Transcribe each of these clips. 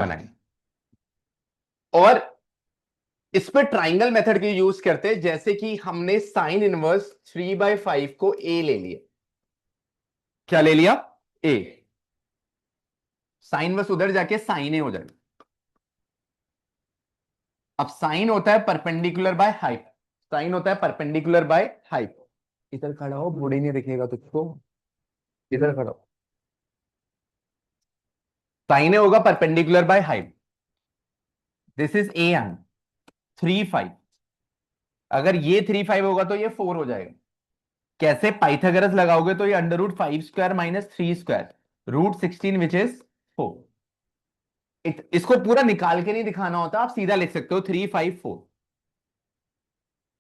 बनाए। और इस पे ट्राइंगल मेथड के यूज करते हैं, जैसे कि हमने साइन इनवर्स 3/5 को ए ले लिया। क्या ले लिया? ए। साइन इनवर्स उधर जाके साइन ए हो जाएगा। अब साइन होता है परपेंडिकुलर बाय हाइप। साइन होता है परपेंडिकुलर बाय हाइप। इधर खड़ा हो, बॉडी नहीं दिखेगा तुझको। इधर खड़ा हो। साइन ए होगा perpendicular by hyp. This is a an 3/5। अगर ये 3/5 होगा तो ये 4 हो जाएगा। कैसे? पाइथागोरस लगाओगे तो ये √5² माइनस 3² √16 विच इज 4। इसको पूरा निकाल के नहीं दिखाना होता, आप सीधा लिख सकते हो 3/5/4।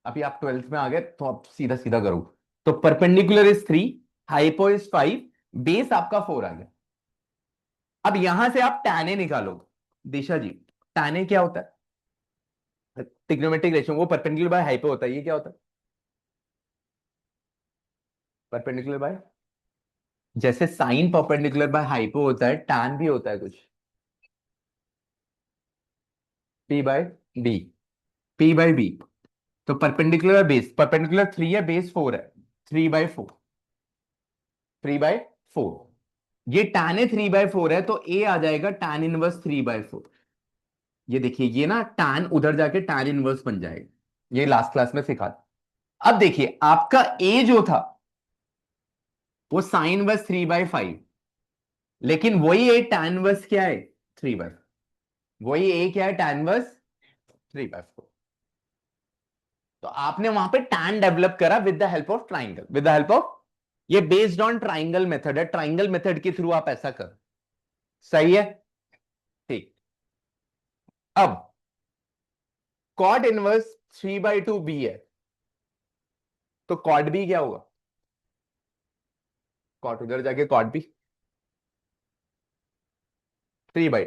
अभी आप 12th में आ गए तो आप सीधा सीधा करो। तो perpendicular is 3, hypo is 5, base आपका 4 आ गया। अब यहां से आप tan A निकालो। दिशा जी, tan A क्या होता है? ट्रिग्नोमेट्रिक रेशियो, वो परपेंडिकुलर बाय हाइपो होता है। ये क्या होता है? परपेंडिकुलर बाय, जैसे साइन परपेंडिकुलर बाय हाइपो होता है, tan भी होता है कुछ, P/B। P/B। तो परपेंडिकुलर बेस, परपेंडिकुलर 3 है, बेस 4 है, 3/4। 3/4। ये tan ए 3/4 है, तो ए आ जाएगा tan इनवर्स 3/4। ये देखिए, ये ना tan उधर जाके tan इनवर्स बन जाएगा। ये लास्ट क्लास में सिखा था। अब देखिए, आपका ए जो था वो साइन इनवर्स 3/5, लेकिन वही ए tan इनवर्स क्या है? 3/4। वही ए क्या है? tan inverse 3/4। तो आपने वहां पे tan डेवलप करा with the help of triangle, with the help of, ये बेस्ड ऑन ट्राइंगल मेथड है। ट्राइंगल मेथड के थ्रू आप ऐसा कर। सही है? ठीक। अब कॉट इनवर्स 3/2 बी है, तो कॉट बी क्या होगा? कॉट उधर जाके cot B 3/2।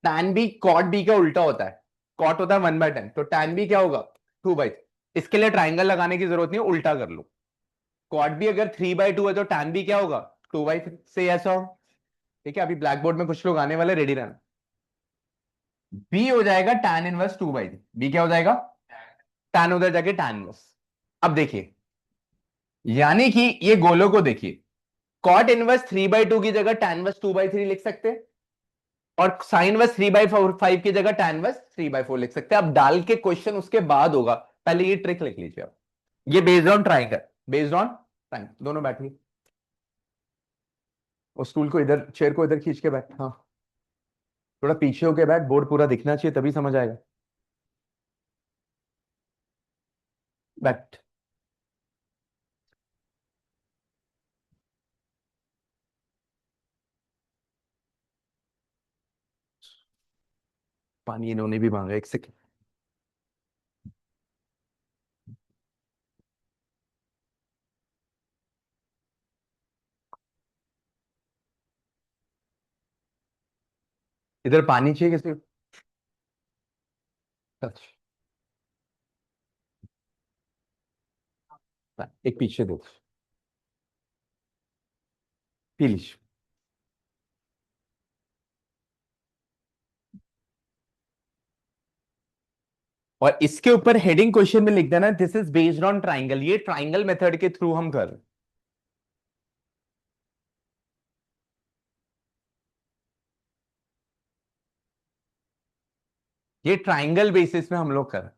Tan B cot B का उल्टा होता है। कॉट होता है 1/10, तो टैन बी क्या होगा? 2/3। इसके लिए ट्राइंगल लगाने की जरूरत नहीं, उल्टा कर लो। कॉट बी अगर 3/2 है तो टैन बी क्या होगा? 2/3 से ऐसा हो। ठीक है, अभी ब्लैक बोर्ड में कुछ लोग आने वाले, रेडी रहना। बी हो जाएगा टैन इनवर्स 2/3। बी क्या हो जाएगा? टैन उधर जाके टैन इनवर्स। अब देखिए, यानी कि ये गोलों को देखिए, कॉट इनवर्स 3/2 की जगह टैन इनवर्स 2/3 लिख सकते हैं, और साइन इनवर्स 3/5 की जगह टैन इनवर्स 3/4 लिख सकते हैं। अब डाल के क्वेश्चन उसके बाद होगा, पहले ये ट्रिक लिख लीजिए आप। ये based on triangle, based on triangle. दोनों बैठिए, और स्टूल को इधर, चेयर को इधर खींच के बैठ। हाँ, थोड़ा पीछे होके बैठ, बोर्ड पूरा दिखना चाहिए तभी समझ आएगा। बैठ। पानी इन्होंने भी मांगा, एक सेकंड। इधर पानी चाहिए किसी को? अच्छा, एक पीछे दो, पी लीजिए। और इसके ऊपर हेडिंग क्वेश्चन में लिख देना, this is based on triangle. ये ट्राइंगल मेथड के थ्रू हम कर रहे हैं। ये ट्राइंगल बेसिस में हम लोग कर रहे हैं।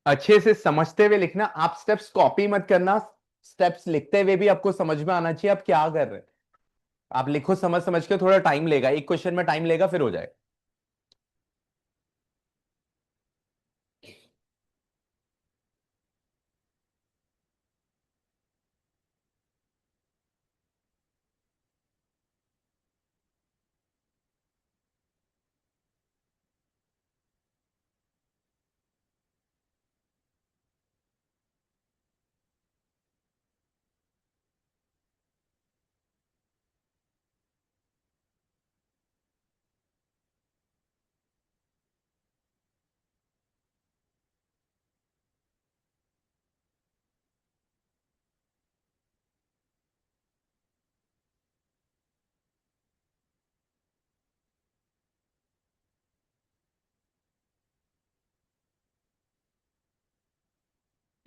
अच्छे से समझते हुए लिखना, आप स्टेप्स कॉपी मत करना। स्टेप्स लिखते हुए भी आपको समझ में आना चाहिए आप क्या कर रहे हैं। आप लिखो समझ समझ के, थोड़ा टाइम लेगा, एक क्वेश्चन में टाइम लेगा, फिर हो जाएगा।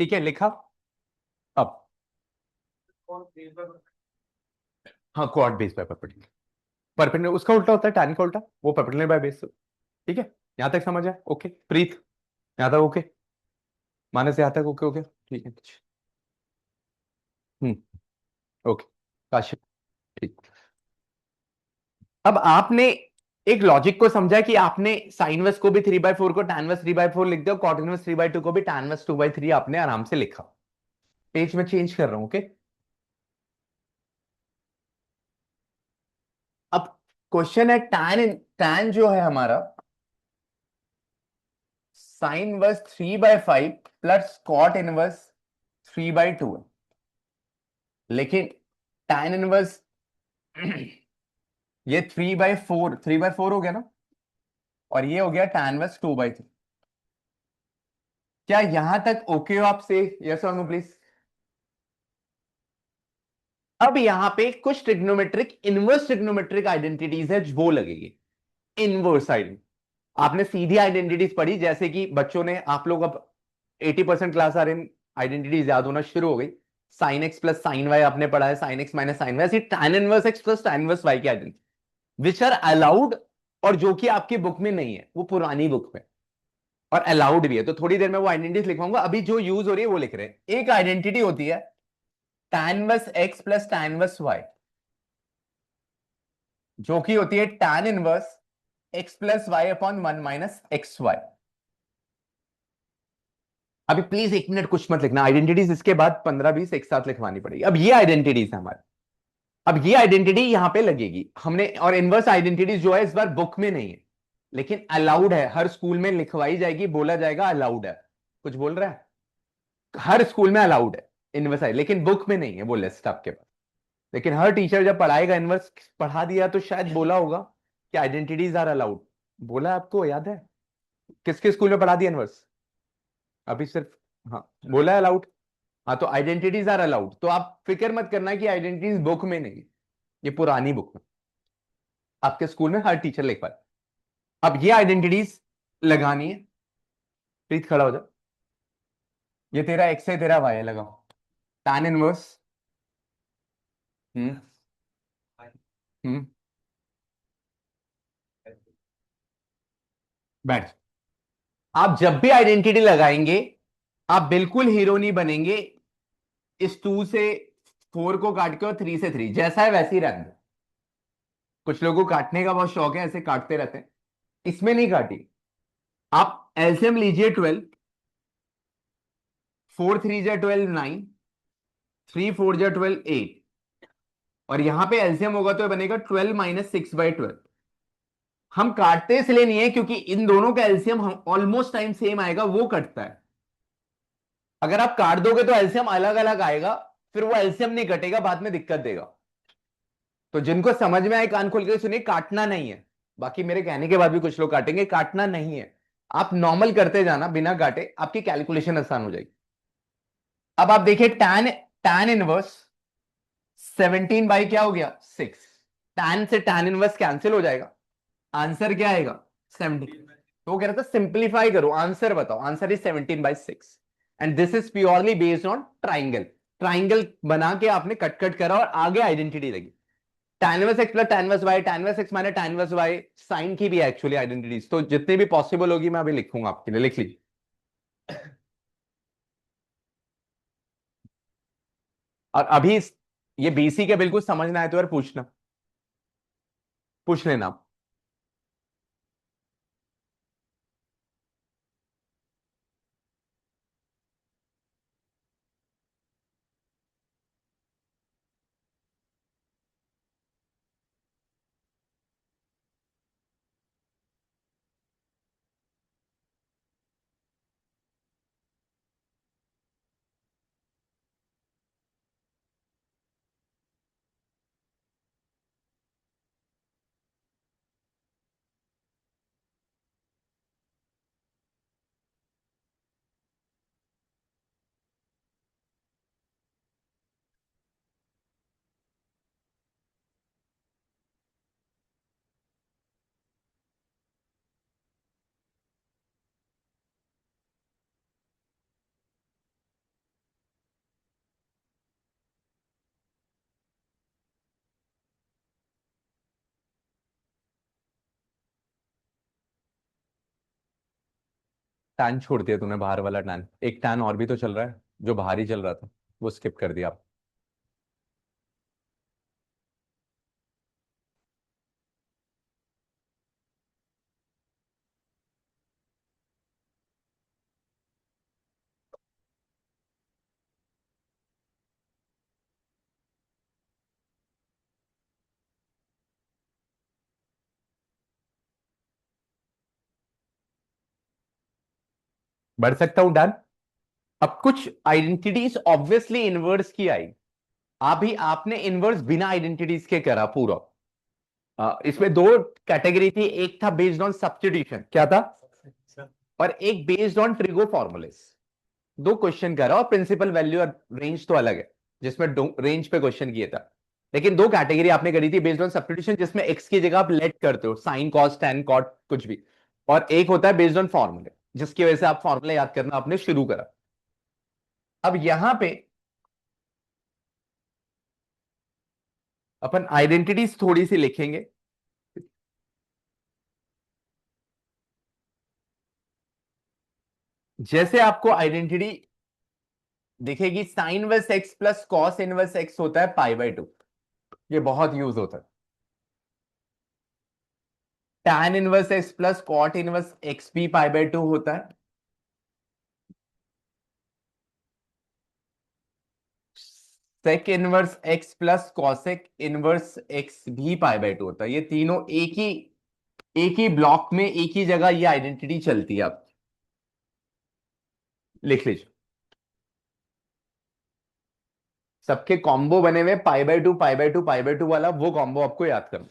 ठीक है, लिखा। अब हाँ, quad base by perpendicular. Perpendicular उसका उल्टा होता है, टैन का उल्टा, वो परपेंडिकुलर बाय बेस। ठीक है, यहां तक समझ है? ओके प्रीत, यहां तक ओके? माने से यहां तक ओके? ओके ठीक है। हम्म। ओके काशिफ, ठीक। अब आपने एक लॉजिक को समझा कि आपने साइन वस को भी 3/4 को tan वस 3/4 लिख दिया, कॉट इनवर्स 3/2 को भी tan वस 2/3 आपने आराम से लिखा। पेज में चेंज कर रहा हूं, ओके। अब क्वेश्चन है tan जो है हमारा sine verse 3/5 plus cot inverse 3/2 है, लेकिन tan इनवर्स ये 3/4 हो गया ना, और ये हो गया tan वर्स 2/3। क्या यहां तक ओके हो आपसे? यस और नो प्लीज। अब यहां पे कुछ ट्रिग्नोमेट्रिक इनवर्स ट्रिग्नोमेट्रिक आइडेंटिटीज है वो लगेगी। इनवर्स आइडेंटिटी आपने सीधी आइडेंटिटीज पढ़ी, जैसे कि बच्चों ने, आप लोग अब 80% क्लास आ रहे, आइडेंटिटीज याद होना शुरू हो गई। Sine x plus sine y आपने पढ़ा है, sine x minus sine y, ऐसी tan inverse x plus tan inverse y की आइडेंटिटी विच आर अलाउड, और जो कि आपकी बुक में नहीं है, वो पुरानी बुक में, और अलाउड भी है। तो थोड़ी देर में वो आइडेंटिटीज लिखवाऊंगा, अभी जो यूज हो रही है वो लिख रहे हैं। एक आइडेंटिटी होती है tan inverse x plus tan inverse y, जो कि होती है tan inverse x plus y upon 1 - XY। अभी प्लीज 1 मिनट कुछ मत लिखना, आइडेंटिटीज इसके बाद 15-20 एक साथ लिखवानी पड़ेगी। अब ये आइडेंटिटीज है हमारी, अब ये आइडेंटिटी यहां पे लगेगी हमने, और इनवर्स आइडेंटिटीज जो है इस बार बुक में नहीं है, लेकिन अलाउड है, हर स्कूल में लिखवाई जाएगी, बोला जाएगा अलाउड है। कुछ बोल रहा है? हर स्कूल में अलाउड है इनवर्स, लेकिन बुक में नहीं है वो लिस्ट आपके पास। लेकिन हर टीचर जब पढ़ाएगा, इनवर्स पढ़ा दिया तो शायद बोला होगा कि आइडेंटिटीज आर अलाउड। बोला है, आपको याद है? किसके स्कूल में पढ़ा दिया इनवर्स? अभी सिर्फ, हाँ बोला है अलाउड। हाँ, तो आइडेंटिटीज आर अलाउड, तो आप फिक्र मत करना कि आइडेंटिटीज बुक में नहीं, ये पुरानी बुक में आपके स्कूल में हर टीचर लिख पाए। अब ये आइडेंटिटीज लगानी है। प्लीज खड़ा हो जा। ये तेरा एक्स है, तेरा वाई है, लगाओ। टैन इनवर्स, हम्म हम्म, बैठ। आप जब भी आइडेंटिटी लगाएंगे, आप बिल्कुल हीरो नहीं बनेंगे। इस 2 से 4 को काट के और 3 से 3 जैसा है वैसे ही रहने दो। कुछ लोगों को काटने का बहुत शौक है, ऐसे काटते रहते हैं। इसमें नहीं काटी। आप एलसीएम लीजिए 12, 4 3 जा 12 9, 3 4 जा 12 8, और यहां पे एलसीएम होगा तो ये बनेगा 12 - 6/12। हम काटते इसलिए नहीं है क्योंकि इन दोनों का एलसीएम हम ऑलमोस्ट टाइम सेम आएगा, वो कटता है। अगर आप काट दोगे तो एलसीएम अलग अलग आएगा, फिर वो एलसीएम नहीं कटेगा, बाद में दिक्कत देगा। तो जिनको समझ में आए कान खोल के सुनिए, काटना नहीं है। बाकी मेरे कहने के बाद भी कुछ लोग काटेंगे, काटना नहीं है। आप नॉर्मल करते जाना बिना काटे, आपकी कैलकुलेशन आसान हो जाएगी। अब आप देखिए टैन टैन इनवर्स 17 बाई क्या हो गया 6, टैन से टैन इनवर्स कैंसिल हो जाएगा, आंसर क्या आएगा 17। तो वो कह रहा था सिंप्लीफाई करो, आंसर बताओ, answer is 17/6, and this is purely based on triangle. Triangle बना के आपने कट कट करा और आगे आइडेंटिटी लगी। Tan inverse x plus tan inverse y, tan inverse x minus tan inverse y, sine की भी है एक्चुअली आइडेंटिटीज, तो जितनी भी पॉसिबल होगी मैं अभी लिखूंगा आपके लिए, लिख लीजिए। और अभी ये बीसी के बिल्कुल समझना है तो यार पूछना, पूछ लेना। टैन छोड़ दिया तूने, बाहर वाला टैन, एक टैन और भी तो चल रहा है जो बाहर ही चल रहा था, वो स्किप कर दिया आप। बढ़ सकता हूं डन। अब कुछ आइडेंटिटीज ऑब्वियसली इनवर्स की आई, अभी आपने इनवर्स बिना आइडेंटिटीज के करा पूरा। इसमें दो कैटेगरी थी, एक था बेस्ड ऑन सब्स्टिट्यूशन, क्या था, और एक बेस्ड ऑन ट्रिगो फॉर्मुलेस। दो क्वेश्चन करा और प्रिंसिपल वैल्यू और रेंज तो अलग है, जिसमें रेंज पे क्वेश्चन किया था। लेकिन दो कैटेगरी आपने करी थी बेस्ड ऑन सब्स्टिट्यूशन, जिसमें एक्स की जगह आप लेट करते हो, साइन कॉस टेन कॉट कुछ भी, और एक होता है बेस्ड ऑन फॉर्मूले, जिसकी वजह से आप फॉर्मूला याद करना आपने शुरू करा। अब यहां पे अपन आइडेंटिटीज थोड़ी सी लिखेंगे। जैसे आपको आइडेंटिटी दिखेगी, sine inverse x plus cos inverse x होता है पाई बाय 2, ये बहुत यूज होता है। tan inverse x plus cot inverse x भी पाई बाय 2 होता है। Sec inverse x plus cosec inverse x भी पाई बाय 2 होता है। ये तीनों एक ही ब्लॉक में एक ही जगह ये आइडेंटिटी चलती है। आप लिख लीजिए, सबके कॉम्बो बने हुए पाई by 2 pi by 2 pi by 2 वाला, वो कॉम्बो आपको याद करना,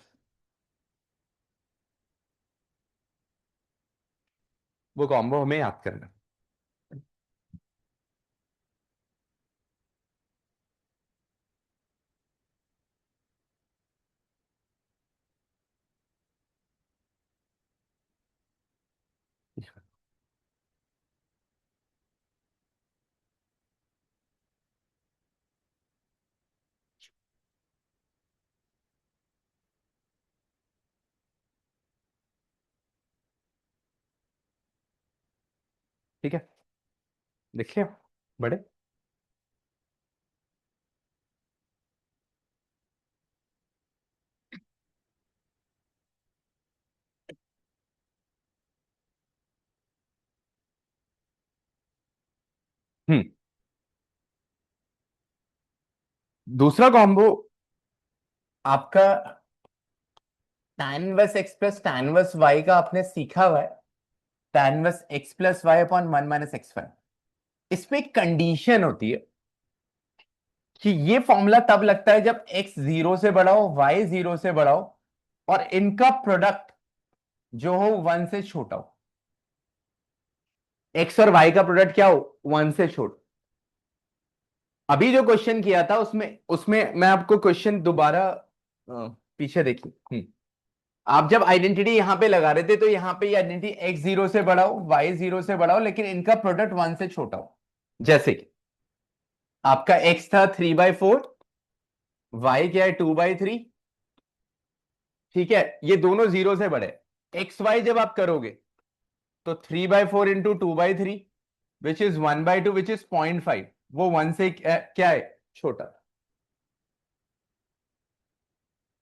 वो कॉम्बो हमें याद करना। ठीक है, देखिए बड़े। हम्म। दूसरा कॉम्बो आपका tan inverse x plus tan inverse y का आपने सीखा हुआ है, tan inverse x plus y upon 1 minus x y. इसमें एक कंडीशन होती है कि ये फॉर्मूला तब लगता है जब x जीरो से बड़ा हो, y जीरो से बड़ा हो, और इनका प्रोडक्ट जो हो 1 से छोटा हो। x और y का प्रोडक्ट क्या हो, 1 से छोटा। अभी जो क्वेश्चन किया था उसमें उसमें मैं आपको क्वेश्चन दोबारा पीछे देखिए। आप जब आइडेंटिटी यहां पे लगा रहे थे तो यहां पे ये आइडेंटिटी x जीरो से बड़ा हो, y जीरो से बड़ा हो, लेकिन इनका प्रोडक्ट 1 से छोटा हो। जैसे कि आपका x था 3/4, y क्या है 2/3। ठीक है, ये दोनों जीरो से बड़े। एक्स वाई जब आप करोगे तो 3/4 into 2/3 which is 1/2 which is 0.5, वो 1 से क्या है, छोटा।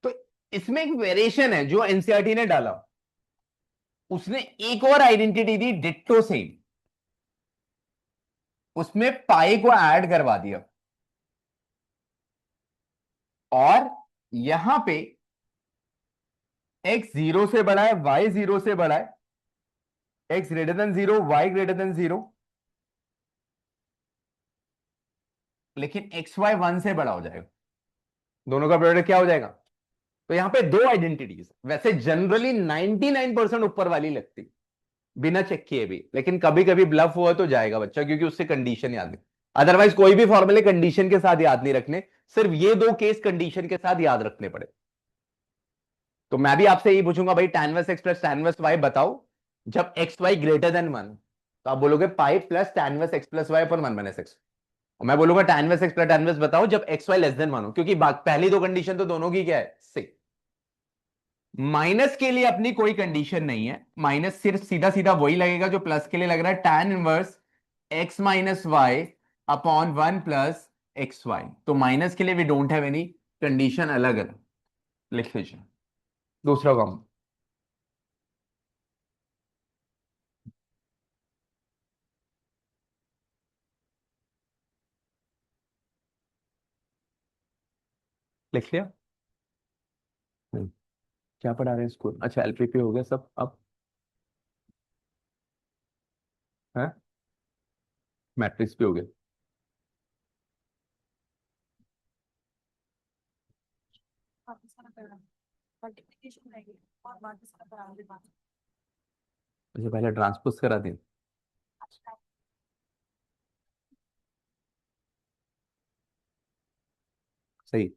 तो इसमें एक वेरिएशन है जो एनसीईआरटी ने डाला, उसने एक और आइडेंटिटी दी डिट्टो सेम, उसमें पाई को ऐड करवा दिया, और यहां पे x जीरो से बड़ा है, y जीरो से बड़ा है, x greater than zero, y greater than zero, लेकिन एक्स वाई 1 से बड़ा हो जाएगा। दोनों का प्रोडक्ट क्या हो जाएगा। तो यहां पे दो आइडेंटिटीज, वैसे जनरली 99% ऊपर वाली लगती बिना चेक किए भी, लेकिन कभी कभी ब्लफ हुआ तो जाएगा बच्चा, क्योंकि उससे कंडीशन याद नहीं। अदरवाइज कोई भी फॉर्मूले कंडीशन के साथ याद नहीं रखने, सिर्फ ये दो केस कंडीशन के साथ याद रखने पड़े। तो मैं भी आपसे यही पूछूंगा भाई, tan inverse x plus tan inverse y बताओ जब एक्स वाई ग्रेटर देन 1, तो आप बोलोगे pi plus tan inverse x plus y पर 1 माइनस एक्स। और मैं बोलूंगा tan inverse x plus tan inverse बताओ जब एक्स वाई लेस देन 1 हो, क्योंकि पहली दो कंडीशन तो दोनों की क्या है, से। माइनस के लिए अपनी कोई कंडीशन नहीं है, माइनस सिर्फ सीधा सीधा वही लगेगा जो प्लस के लिए लग रहा है, tan inverse x minus y upon 1 plus x y. तो माइनस के लिए we don't have any condition, अलग अलग लिख लीजिए। दूसरा काम लिख लिया। हम्म, क्या पढ़ा रहे हैं स्कूल? अच्छा एलपीपी हो गया सब अब है, मैट्रिक्स भी हो गया। अच्छा पहले ट्रांसपोज करा दें। सही।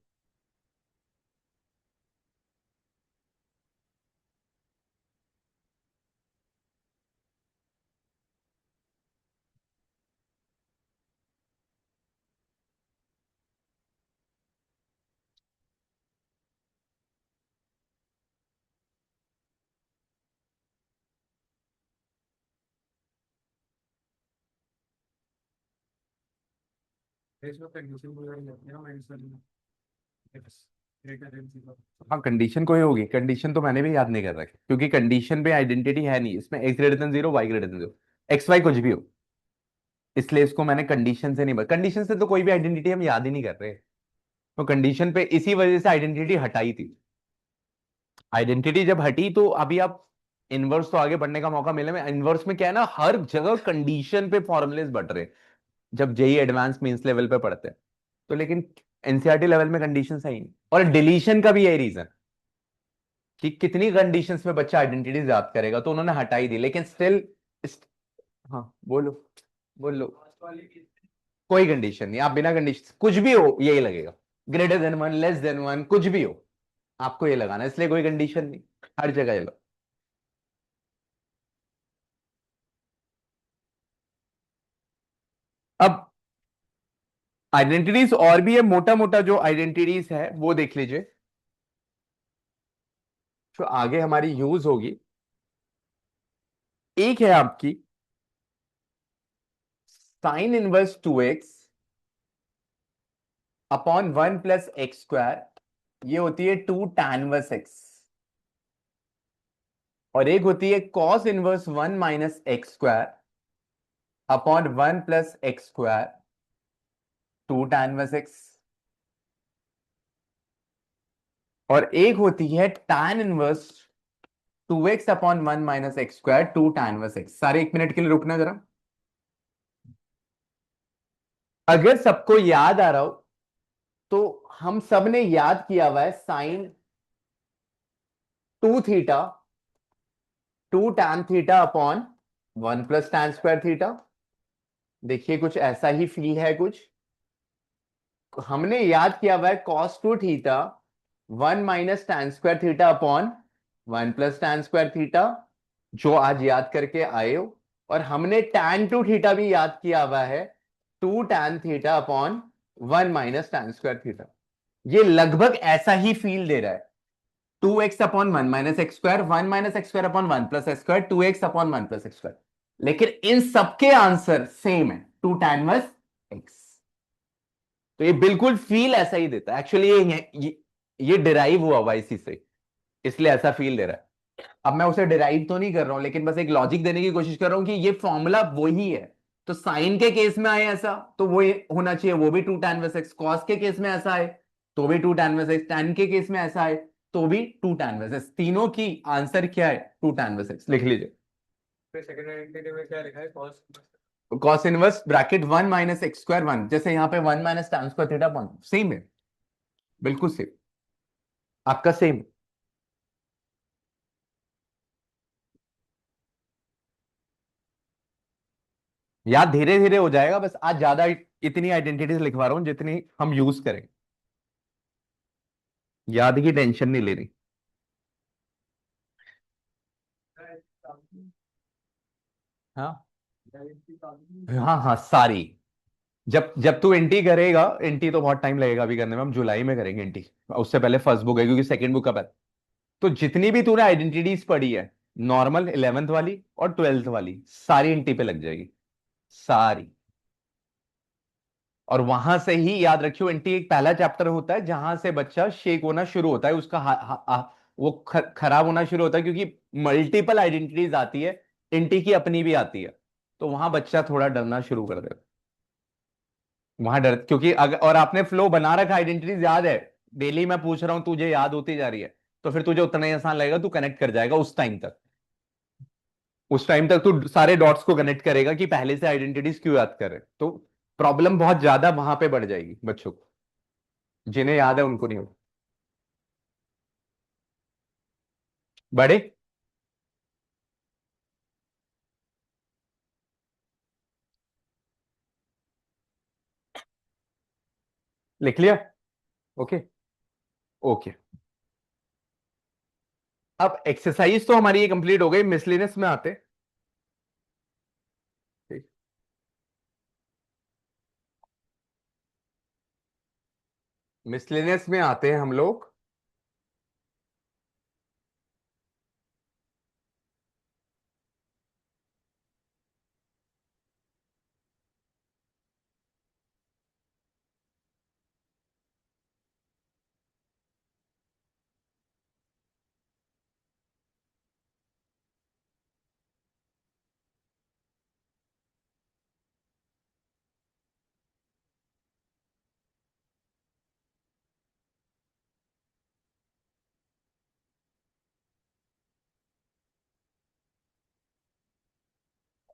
हाँ कंडीशन कोई होगी, कंडीशन तो मैंने भी याद नहीं कर रखी क्योंकि कंडीशन पे आइडेंटिटी है नहीं इसमें, x greater than zero, y greater than zero, x y कुछ भी हो, इसलिए इसको मैंने कंडीशन से नहीं, कंडीशन से तो कोई भी आइडेंटिटी हम याद ही नहीं कर रहे। तो कंडीशन पे इसी वजह से आइडेंटिटी हटाई थी। आइडेंटिटी जब हटी तो अभी आप इनवर्स तो आगे बढ़ने का मौका मिले में, इनवर्स में क्या है ना, हर जगह कंडीशन पे फॉर्मुलेस बढ़ रहे हैं जब जेई एडवांस मेंस लेवल पे पढ़ते हैं। तो लेकिन एनसीईआरटी लेवल में कंडीशन है ही नहीं, और डिलीशन का भी यही रीजन कि कितनी कंडीशंस में बच्चा आइडेंटिटी याद करेगा, तो उन्होंने हटाई दी, लेकिन स्टिल। हाँ बोलो, बोलो। कोई कंडीशन नहीं, आप बिना कंडीशन कुछ भी हो यही लगेगा, greater than one, less than one, कुछ भी हो आपको ये लगाना है, इसलिए कोई कंडीशन नहीं, हर जगह ये लो। अब आइडेंटिटीज और भी है, मोटा मोटा जो आइडेंटिटीज है वो देख लीजिए, जो आगे हमारी यूज होगी। एक है आपकी sine inverse 2x upon 1 plus x square, ये होती है 2 tan 1 x। और एक होती है cos inverse 1 - x square upon 1 plus x square, 2 tan 1 x। और एक होती है tan inverse 2x upon 1 - x square, 2 tan 1 x। सारे 1 मिनट के लिए रुकना जरा। अगर सबको याद आ रहा हो तो हम सब ने याद किया हुआ है sine 2 theta 2 tan theta upon 1 + tan² theta. देखिए कुछ ऐसा ही फील है कुछ। हमने याद किया हुआ है cos 2 theta 1 - tan² theta upon 1 + tan² theta, जो आज याद करके आए हो। और हमने tan 2 थीटा भी याद किया हुआ है 2 tan थीटा अपॉन 1 - tan²थीटा। ये लगभग ऐसा ही फील दे रहा है, 2x upon 1 - x square, 1 - x square upon 1 + x square, 2x upon 1 + x square. लेकिन इन सबके आंसर सेम है, 2 tan 1 x। तो ये बिल्कुल फील ऐसा ही देता है एक्चुअली, ये डिराइव हुआ हुआ इसी से, इसलिए ऐसा फील दे रहा है। अब मैं उसे डिराइव तो नहीं कर रहा हूं, लेकिन बस एक लॉजिक देने की कोशिश कर रहा हूं कि ये फॉर्मूला वही है। तो साइन के केस में आए ऐसा तो वो होना चाहिए, वो भी 2 tan 1 x। कॉस के केस में ऐसा है तो भी 2 tan 1 x। टैन के केस में ऐसा है तो भी 2 tan 1 x। तीनों की आंसर क्या है? 2 tan 1 x। लिख लीजिए। फिर सेकंड आइडेंटिटी में क्या लिखा है? Cos inverse bracket 1 - x square 1, जैसे यहाँ पे 1 - tan² थीटा 1, सेम है, बिल्कुल सेम, आपका सेम। याद धीरे धीरे हो जाएगा, बस आज ज्यादा इतनी आइडेंटिटीज लिखवा रहा हूं जितनी हम यूज करें, याद की टेंशन नहीं लेनी। हाँ हाँ हाँ सारी। जब जब तू एंटी करेगा, एंटी तो बहुत टाइम लगेगा अभी करने में, हम जुलाई में करेंगे एंटी, उससे पहले फर्स्ट बुक है क्योंकि सेकंड बुक कब है? तो जितनी भी तूने आइडेंटिटीज पढ़ी है, नॉर्मल 11th वाली और 12th वाली, सारी इंटी पे लग जाएगी, सारी। और वहां से ही याद रखियो, इंटी एक पहला चैप्टर होता है जहां से बच्चा शेक होना शुरू होता है, उसका वो खराब होना शुरू होता है, क्योंकि मल्टीपल आइडेंटिटीज आती है, इंटी की अपनी भी आती है। तो वहां बच्चा थोड़ा डरना शुरू कर देता, वहां डर, क्योंकि अगर और आपने फ्लो बना रखा, आइडेंटिटीज याद है, डेली मैं पूछ रहा हूं, तुझे याद होती जा रही है, तो फिर तुझे उतना ही आसान लगेगा, तू कनेक्ट कर जाएगा उस टाइम तक। उस टाइम तक तू सारे डॉट्स को कनेक्ट करेगा कि पहले से आइडेंटिटीज क्यों याद कर रहे, तो प्रॉब्लम बहुत ज्यादा वहां पे बढ़ जाएगी बच्चों को, जिन्हें याद है उनको नहीं होगा। बड़े, लिख लिया? ओके। ओके। अब एक्सरसाइज तो हमारी ये कंप्लीट हो गई, मिसलिनियस में आते। मिसलिनियस में आते हैं हम लोग।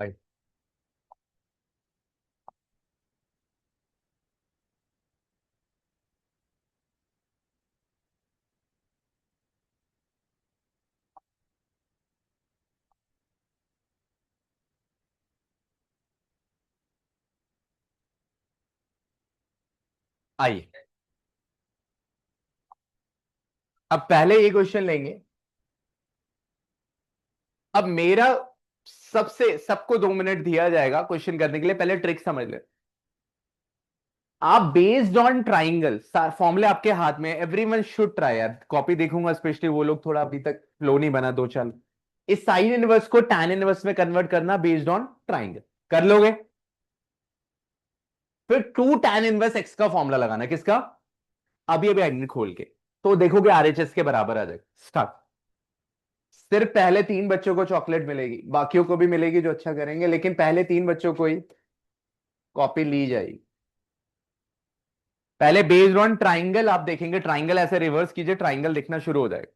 आई। आई। अब पहले ये क्वेश्चन लेंगे। अब मेरा सबसे, सबको 2 मिनट दिया जाएगा क्वेश्चन करने के लिए, पहले ट्रिक समझ ले। आप बेस्ड ऑन ट्राइंगल, फॉर्मूले आपके हाथ में, एवरीवन शुड ट्राई यार, कॉपी देखूंगा स्पेशली वो लोग, थोड़ा अभी तक फ्लो नहीं बना दो चाल। इस साइन इनवर्स को टैन इनवर्स में कन्वर्ट करना बेस्ड ऑन ट्राइंगल, कर लोगे? फिर टू टैन इनवर्स एक्स का फॉर्मूला लगाना, किसका? अभी अभी आइडेंटिटी खोल के, तो देखोगे आरएचएस के बराबर आ जाएगा। स्टार्ट। सिर्फ पहले 3 बच्चों को चॉकलेट मिलेगी, बाकियों को भी मिलेगी जो अच्छा करेंगे, लेकिन पहले 3 बच्चों को ही कॉपी ली जाएगी। पहले बेस्ड ऑन ट्राइंगल आप देखेंगे, ट्राइंगल ऐसे रिवर्स कीजिए, ट्राइंगल दिखना शुरू हो जाएगा।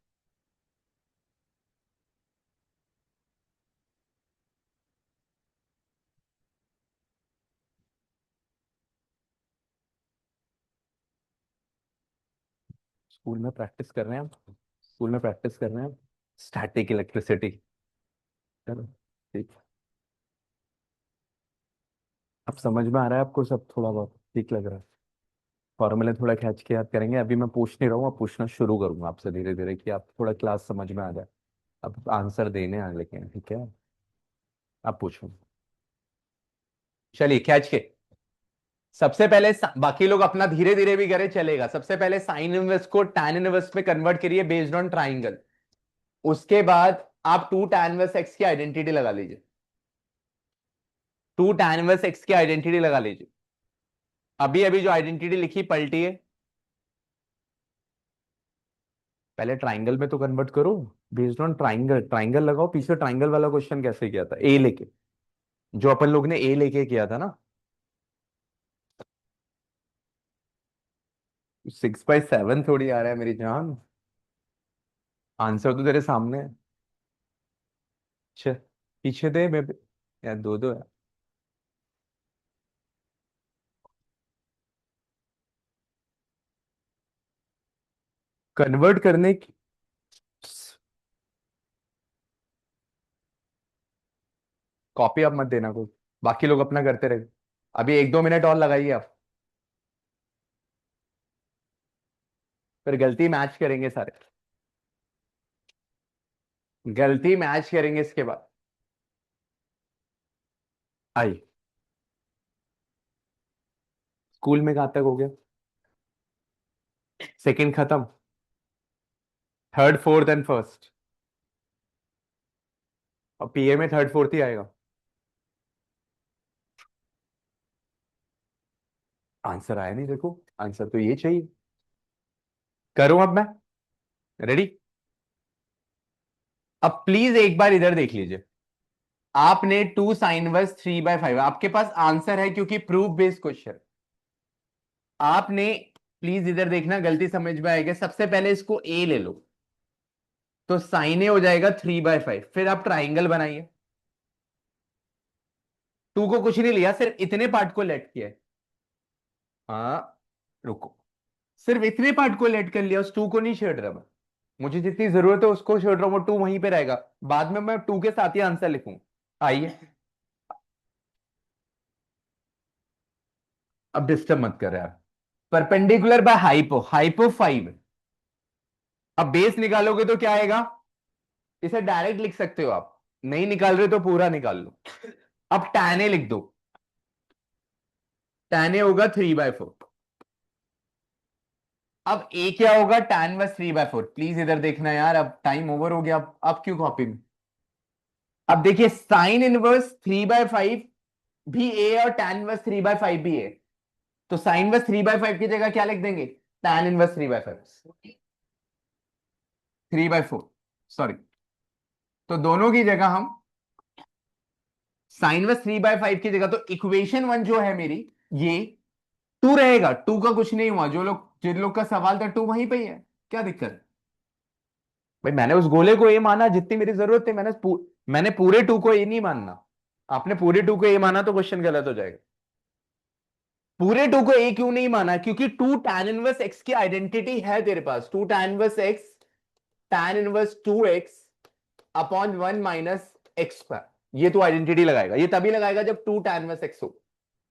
स्कूल में प्रैक्टिस कर रहे हैं हम, स्कूल में प्रैक्टिस कर रहे हैं हम, स्टैटिक इलेक्ट्रिसिटी। चलो, ठीक। अब समझ में आ रहा है आपको सब, थोड़ा बहुत ठीक लग रहा है? फॉर्मूले थोड़ा खींच के याद करेंगे, अभी मैं पूछ नहीं रहा हूँ, अब पूछना शुरू करूंगा आपसे धीरे धीरे, कि आप थोड़ा क्लास समझ में आ जाए। अब आंसर देने आ लेकिन, ठीक है? आप पूछो। चलिए खींच के। सबसे पहले बाकी लोग अपना धीरे धीरे भी करे चलेगा, सबसे पहले साइन इनवर्स को टैन इनवर्स में कन्वर्ट करिए बेस्ड ऑन ट्राइंगल। उसके बाद आप टू टैन इनवर्स एक्स की आइडेंटिटी लगा लीजिए, टू टैन इनवर्स एक्स की आइडेंटिटी लगा लीजिए। अभी अभी जो आइडेंटिटी लिखी पलटी है, पहले ट्राइंगल में तो कन्वर्ट करो, बेस्ड ऑन ट्राइंगल, ट्राइंगल लगाओ। पीछे ट्राइंगल वाला क्वेश्चन कैसे किया था, ए लेके, जो अपन लोग ने ए लेके किया था ना। 6/7 थोड़ी आ रहा है मेरी जान, आंसर तो तेरे सामने है। अच्छा, पीछे दे मैं, यार दो दो है। कन्वर्ट करने की, कॉपी अब मत देना कोई, बाकी लोग अपना करते रहे। अभी 1-2 मिनट और लगाइए आप, फिर गलती मैच करेंगे सारे, गलती मैच करेंगे इसके बाद। आई। स्कूल में कहाँ तक हो गया? सेकंड खत्म, थर्ड फोर्थ एंड फर्स्ट। और पीए में थर्ड फोर्थ ही आएगा। आंसर आया नहीं, देखो आंसर तो ये चाहिए। करूं अब मैं? रेडी? अब प्लीज एक बार इधर देख लीजिए। आपने 2 sin−1 3/5, आपके पास आंसर है क्योंकि प्रूफ बेस्ड क्वेश्चन। आपने, प्लीज इधर देखना, गलती समझ में आएगा। सबसे पहले इसको ए ले लो, तो साइन ए हो जाएगा 3/5। फिर आप ट्राइंगल बनाइए। टू को कुछ नहीं लिया, सिर्फ इतने पार्ट को लेट किया है। हाँ, रुको, सिर्फ इतने पार्ट को लेट कर लिया, उस टू को नहीं छेड़ रहा मैं। मुझे जितनी जरूरत है उसको छेड़ रहा हूं, वो टू वहीं पे रहेगा। बाद में मैं टू के साथ ही आंसर लिखूं। आइए, अब डिस्टर्ब मत कर यार। Perpendicular by hypo, hypo 5। अब बेस निकालोगे तो क्या आएगा? इसे डायरेक्ट लिख सकते हो आप, नहीं निकाल रहे तो पूरा निकाल लो। अब tan ए लिख दो। tan ए होगा 3/4। अब ए क्या होगा? tan−1 3/4। प्लीज इधर देखना यार, अब टाइम ओवर हो गया। अब क्यों कॉपी में? अब देखिए, sin−1 3/5 भी ए और tan−1 3/5 भी है। तो sin−1 3/5 की जगह क्या लिख देंगे? tan−1 3/5, 3/4, sorry. तो दोनों की जगह हम sin−1 3/5 की जगह, तो इक्वेशन वन जो है मेरी, ये टू रहेगा। टू का कुछ नहीं हुआ, जो लोग, जिन लोग का सवाल था, टू वहीं पे ही है। क्या दिक्कत है? भाई मैंने उस गोले को ए माना जितनी मेरी जरूरत थी। मैंने पूरे टू को ए नहीं मानना। आपने पूरे टू को ए माना तो क्वेश्चन गलत हो जाएगा। पूरे टू को ए क्यों नहीं माना? क्योंकि टू tan−1 x की आइडेंटिटी है तेरे पास। Two tan−1 x, tan−2 x upon 1 - x²। ये तो आइडेंटिटी लगाएगा, ये तभी लगाएगा जब टू tan−1 हो।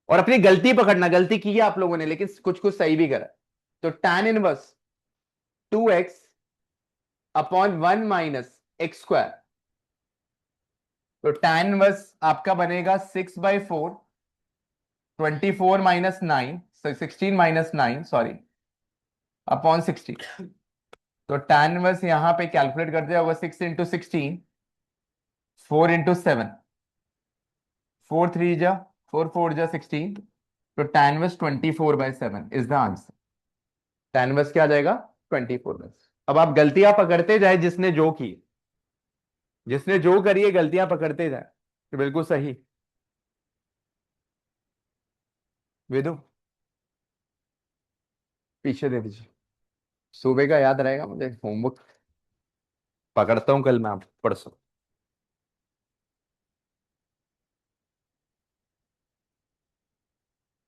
और अपनी गलती पकड़ना, गलती की है आप लोगों ने, लेकिन कुछ कुछ सही भी करा। तो tan−2 x अपॉन 1 - x²। तो tan−1 आपका बनेगा 6/4, 24 - 9, 16 - 9, सॉरी, अपॉन 16। तो tan−1 यहां पे कैलकुलेट करते होगा, 6 × 16, 4 × 7, 4 3 जा, 4 4 जा 16। तो tan−1 24/7 is the answer. tan−1 क्या आ जाएगा? 24/7। अब आप गलतियां पकड़ते जाए, जिसने जो की, जिसने जो करी है गलतियां पकड़ते जाए, तो बिल्कुल सही। वेदु, पीछे दे दीजिए। सुबह का याद रहेगा मुझे, होमवर्क पकड़ता हूँ कल मैं, आप परसों।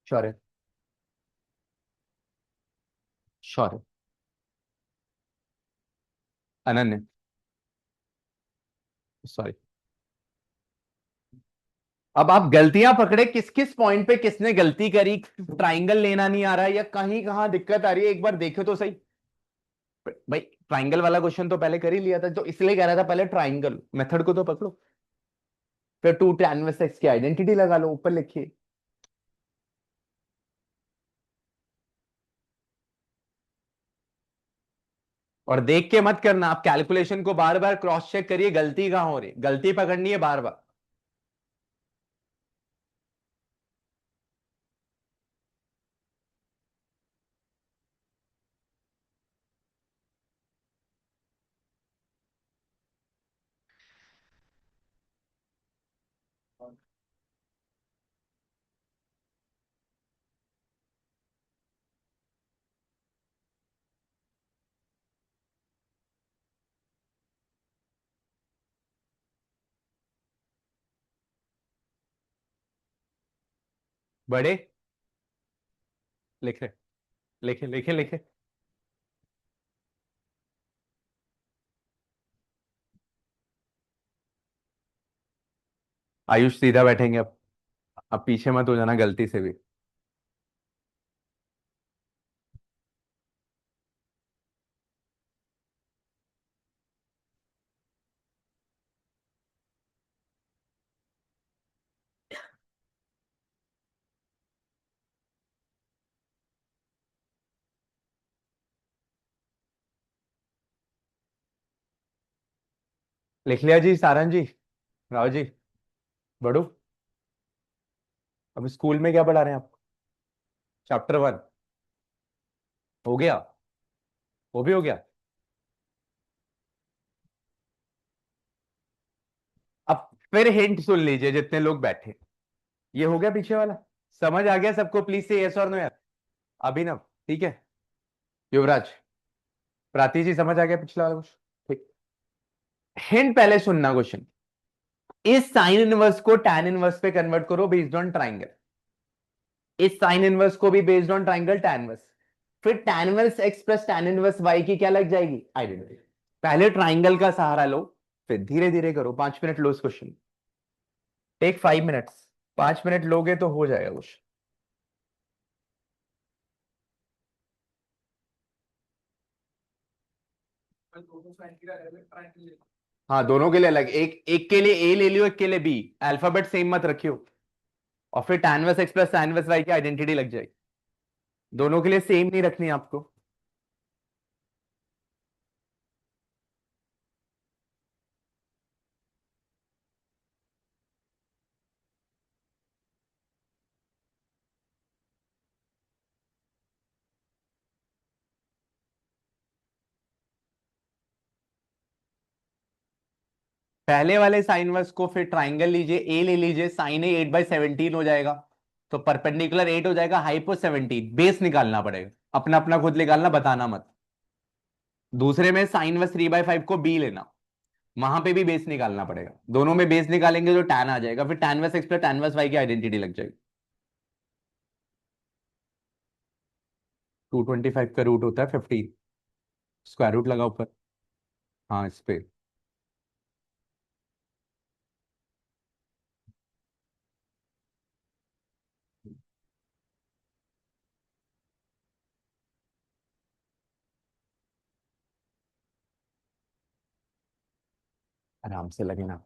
श्योर है? श्योर है? अनन्य, सॉरी। अब आप गलतियां पकड़े, किस किस पॉइंट पे किसने गलती करी, ट्राइंगल लेना नहीं आ रहा है या कहीं कहां दिक्कत आ रही है, एक बार देखो तो सही। भाई ट्राइंगल वाला क्वेश्चन तो पहले कर ही लिया था, तो इसलिए कह रहा था पहले ट्राइंगल मेथड को तो पकड़ो। फिर टू tan−1 की आइडेंटिटी लगा लो, ऊपर लिखिए। और देख के मत करना, आप कैलकुलेशन को बार बार क्रॉस चेक करिए, गलती कहां हो रही, गलती पकड़नी है बार बार। बड़े, लिखे, लिखे, लिखे, लिखे। आयुष सीधा बैठेंगे अब पीछे मत हो जाना गलती से भी। लिख लिया जी सारंग जी, राव जी, बड़ू। अब स्कूल में क्या पढ़ा रहे हैं आप? चैप्टर 1 हो गया? वो भी हो गया? अब फिर हिंट सुन लीजिए जितने लोग बैठे। ये हो गया पीछे वाला? समझ आ गया सबको? प्लीज से यस और नो यार। अभिनव, ठीक है। युवराज, प्राची जी, समझ आ गया पिछला वाला क्वेश्चन? ठीक। हिंट पहले सुनना क्वेश्चन। इस साइन इनवर्स को टैन इनवर्स पे कन्वर्ट करो बेस्ड ऑन ट्राइंगल। इस साइन इनवर्स को भी based on triangle tan inverse. फिर tan inverse x plus tan inverse y की क्या लग जाएगी? आइडेंटिटी। पहले ट्राइंगल का सहारा लो, फिर धीरे धीरे करो। 5 मिनट लो इस क्वेश्चन। Take 5 minutes. 5 मिनट लोगे तो हो जाएगा कुछ। हाँ, दोनों के लिए अलग। एक एक के लिए ए ले लियो, एक के लिए बी। अल्फाबेट सेम मत रखियो। और फिर tan inverse x plus tan inverse y की आइडेंटिटी लग जाएगी। दोनों के लिए सेम नहीं रखनी है आपको। पहले वाले साइन इनवर्स को फिर ट्राइंगल लीजिए, ए ले लीजिए, साइन ए 8/17 हो जाएगा। तो परपेंडिकुलर 8 हो जाएगा, हाइपो 17। बेस निकालना पड़ेगा, अपना अपना खुद निकालना, बताना मत। दूसरे में साइन इनवर्स 3/5 को बी लेना, वहां पे भी बेस निकालना पड़ेगा। दोनों में बेस निकालेंगे तो टैन आ जाएगा, फिर tan inverse x plus tan inverse y की आइडेंटिटी लग जाएगी। 225 का रूट होता है 15। स्क्वायर रूट लगा ऊपर। हाँ, इस पे। आराम से लगे ना।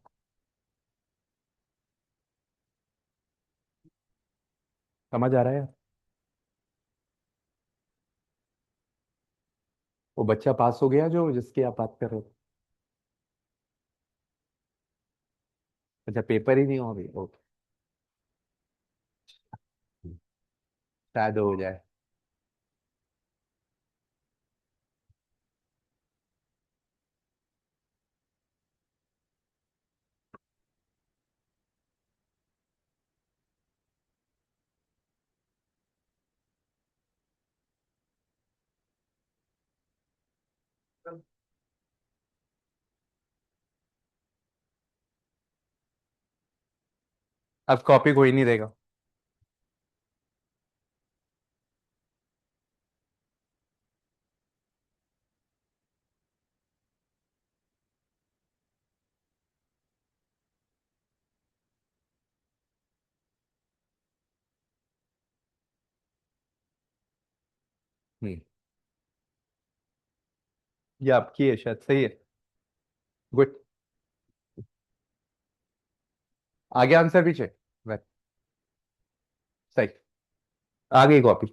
समझ आ रहा है? वो बच्चा पास हो गया जो जिसकी आप बात कर रहे हो? अच्छा, पेपर ही नहीं हो अभी? ओके। शायद हो जाए। अब कॉपी कोई नहीं देगा। हम्म। ये आपकी है शायद, सही है। गुड। आगे आंसर पीछे? बस। सही। आ गई कॉपी।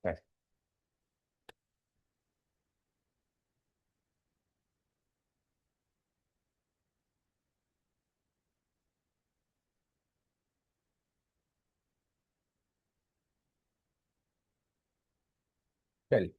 बस। चलिए।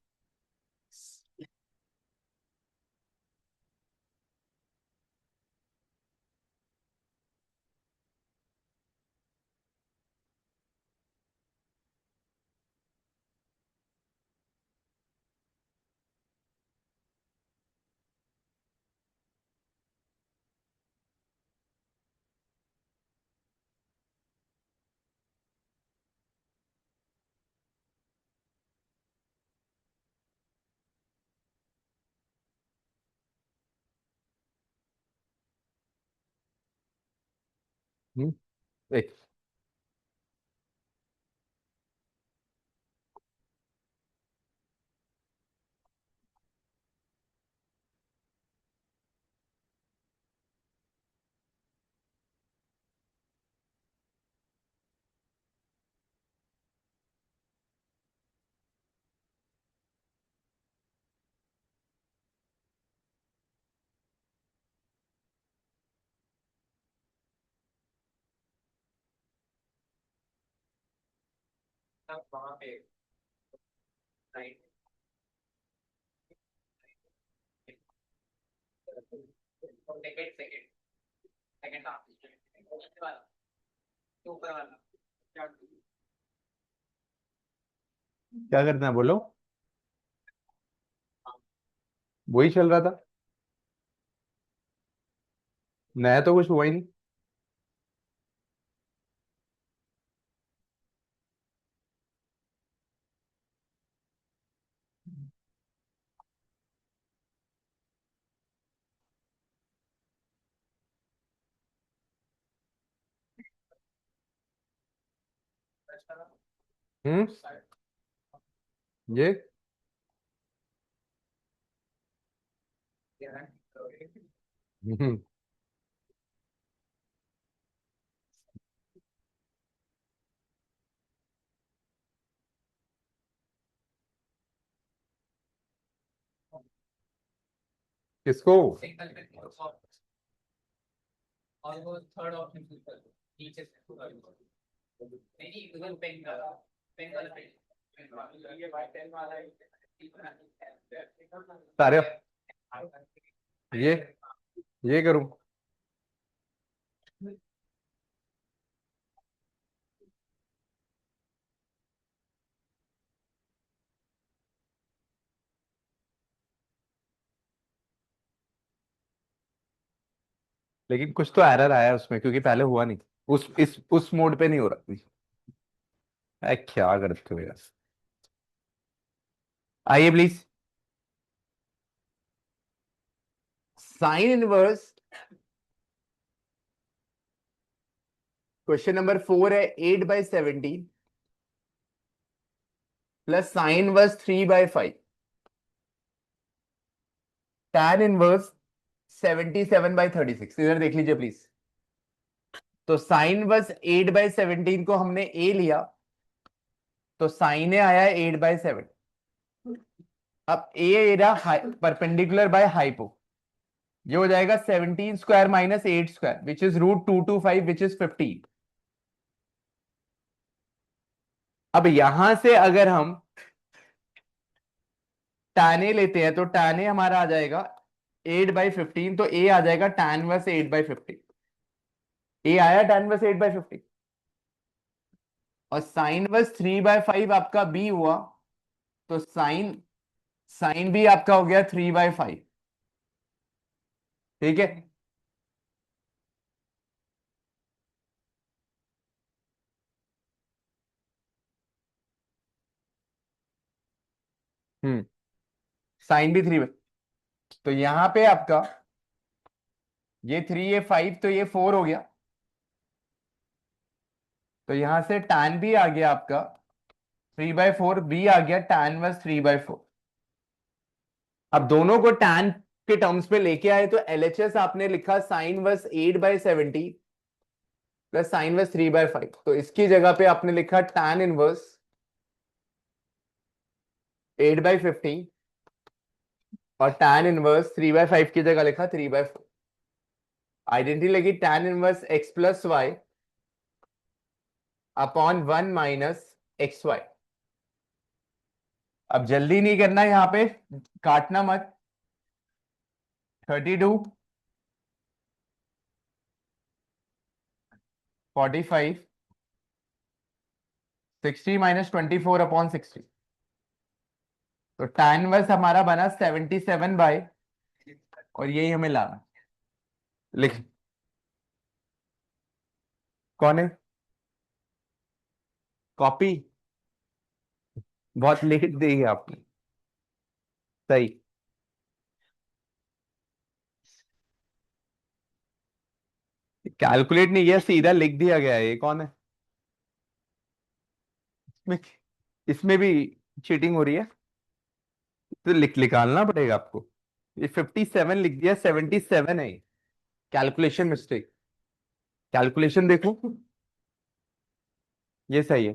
देख, क्या करना है बोलो। वही चल रहा था, नया तो कुछ हुआ ही नहीं। हम्म। ये हम्म, किसको? सारे, ये ये करूं? लेकिन कुछ तो एरर आया उसमें, क्योंकि पहले हुआ नहीं। उस मोड पे नहीं हो रहा। क्या करते हो यार। आइए please. Sine inverse, question number 4 है 8/17 plus sine inverse 3/5 tan inverse 77/36। इधर देख लीजिए प्लीज। तो साइन इनवर्स 8/17 को हमने ए लिया, तो साइन ए आया 8/7। अब ए एरा परपेंडिकुलर बाय हाइपो, ये हो जाएगा 17 square minus 8 square which is √225 which is 15। अब यहां से अगर हम tan ए लेते हैं तो tan ए हमारा आ जाएगा 8/15, तो ए आ जाएगा tan वर्स 8/15। ए आया tan वर्स 8/15। और साइन वर्स 3/5 आपका बी हुआ, तो साइन साइन भी आपका हो गया 3/5। ठीक है। हम्म। साइन भी 3। तो यहां पे आपका ये 3 ये 5 तो ये 4 हो गया। तो यहां से tan भी आ गया आपका 3/4, बी आ गया tan वर्स 3/4। अब दोनों को tan के टर्म्स पे लेके आए तो एलएचएस आपने लिखा sine verse 8/70 plus sine verse 3/5। तो इसकी जगह पे आपने लिखा tan इनवर्स 8/15 और tan इनवर्स 3/5 की जगह लिखा 3/4। आइडेंटिटी लगी tan inverse x plus y upon 1 minus x y. अब जल्दी नहीं करना यहां पे, काटना मत। 32, 45, 60 माइनस 24/60। तो tan इनवर्स हमारा बना 77 बाय, और यही हमें लाना। लिख। कौन है? कॉपी? बहुत लेट दी आपने। सही। कैलकुलेट नहीं किया, सीधा लिख दिया गया है। ये कौन है इसमें? इसमें भी चीटिंग हो रही है। तो निकालना पड़ेगा आपको। ये 57 लिख दिया, 77 है। Calculation mistake. कैलकुलेशन देखो, ये सही है।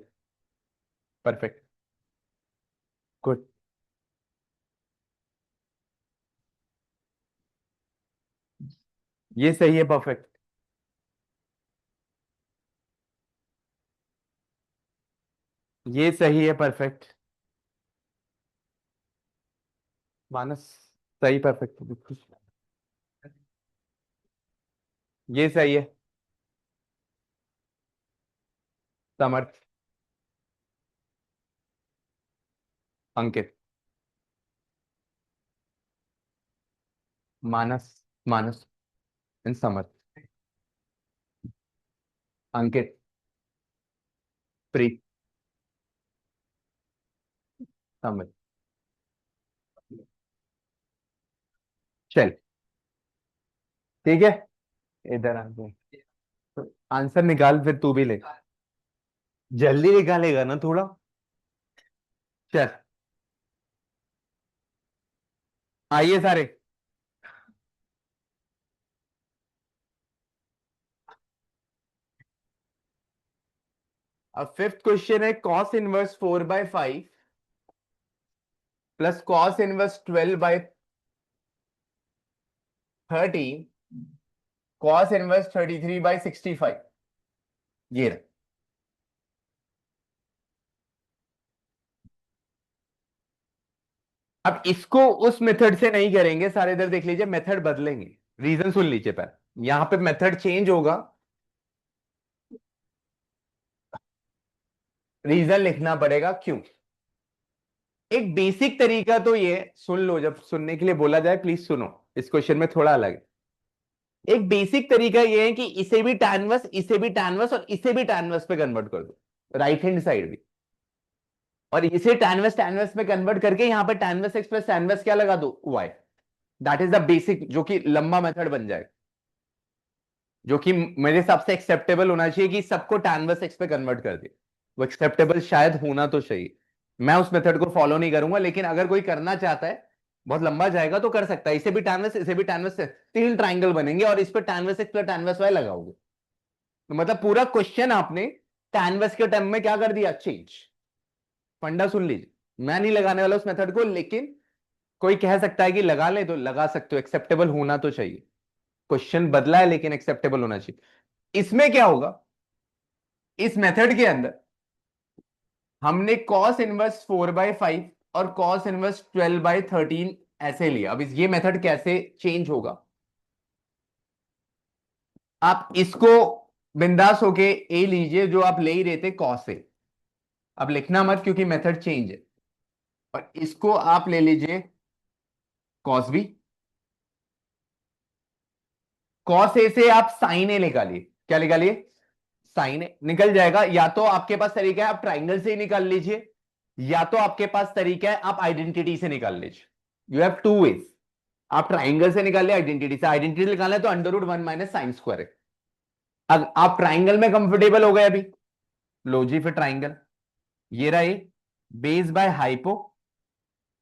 परफेक्ट। गुड। ये सही है, परफेक्ट। ये सही है, परफेक्ट। मानस। सही, परफेक्ट, बिल्कुल। ये सही है। समर्थ। अंकित। मानस। मानस इन समर्थ। अंकित। प्रीत। समर्थ। चल। ठीक है। इधर आ गए। आंसर निकाल, फिर तू भी ले। जल्दी निकालेगा ना थोड़ा। चल। आइए सारे। अब फिफ्थ क्वेश्चन है, cos inverse 4/5 plus cos inverse 12/13 cos inverse 33/65। ये रहा। अब इसको उस मेथड से नहीं करेंगे सारे, इधर देख लीजिए, मेथड बदलेंगे। रीजन सुन लीजिए पहले, यहां पे मेथड चेंज होगा। रीजन लिखना पड़ेगा क्यों। एक बेसिक तरीका तो ये सुन लो, जब सुनने के लिए बोला जाए प्लीज सुनो। इस क्वेश्चन में थोड़ा अलग है। एक बेसिक तरीका ये है कि इसे भी टैनवस, इसे भी टैनवस और इसे भी टैनवस पे कन्वर्ट कर दो, राइट हैंड साइड भी। और इसे टैनवस टैनवस में कन्वर्ट करके यहां पर टैनवस एक्स प्लस टैनवस क्या लगा दो, y. That is the basic, जो कि लंबा मेथड बन जाए, जो कि मेरे हिसाब से एक्सेप्टेबल होना चाहिए कि सबको टैनवस एक्स पे कन्वर्ट कर दे। वो एक्सेप्टेबल शायद होना तो चाहिए। मैं उस मेथड को फॉलो नहीं करूंगा, लेकिन अगर कोई करना चाहता है, बहुत लंबा जाएगा तो कर सकता है। इसे भी टैनवस, इसे भी टैनवस से तीन ट्राइंगल बनेंगे और इस पर टैनवस एक्स प्लस टैनवस वाई लगाओगे, तो मतलब पूरा क्वेश्चन आपने कैनवस के टर्म में क्या कर दिया, चेंज। फंडा सुन लीजिए, मैं नहीं लगाने वाला उस मेथड को, लेकिन कोई कह सकता है कि लगा ले, तो लगा सकते हो, एक्सेप्टेबल होना तो चाहिए। क्वेश्चन बदला है लेकिन एक्सेप्टेबल होना चाहिए। इसमें क्या होगा, इस मेथड के अंदर हमने कॉस इनवर्स 4/5 और कॉस इनवर्स 12/13 ऐसे लिया। अब ये मेथड कैसे चेंज होगा, आप इसको बिंदास होके ए लीजिए, जो आप ले ही रहे थे कॉस ए। अब लिखना मत क्योंकि मेथड चेंज है। और इसको आप ले लीजिए कॉस बी। कॉस ए से आप साइन ए निकालिए। क्या निकालिए, साइन ए निकल जाएगा। या तो आपके पास तरीका है आप ट्राइंगल से ही निकाल लीजिए, या तो आपके पास तरीका है आप आइडेंटिटी से निकाल लीजिए। You have two ways. आप ट्राइंगल से निकाल लिया, आइडेंटिटी से। आइडेंटिटी निकालना है तो √1 - sin² है। अब आप ट्राइंगल में कंफर्टेबल हो गए अभी, लो जी फिर ट्राइंगल। ये रहा, बेस बाय हाइपो,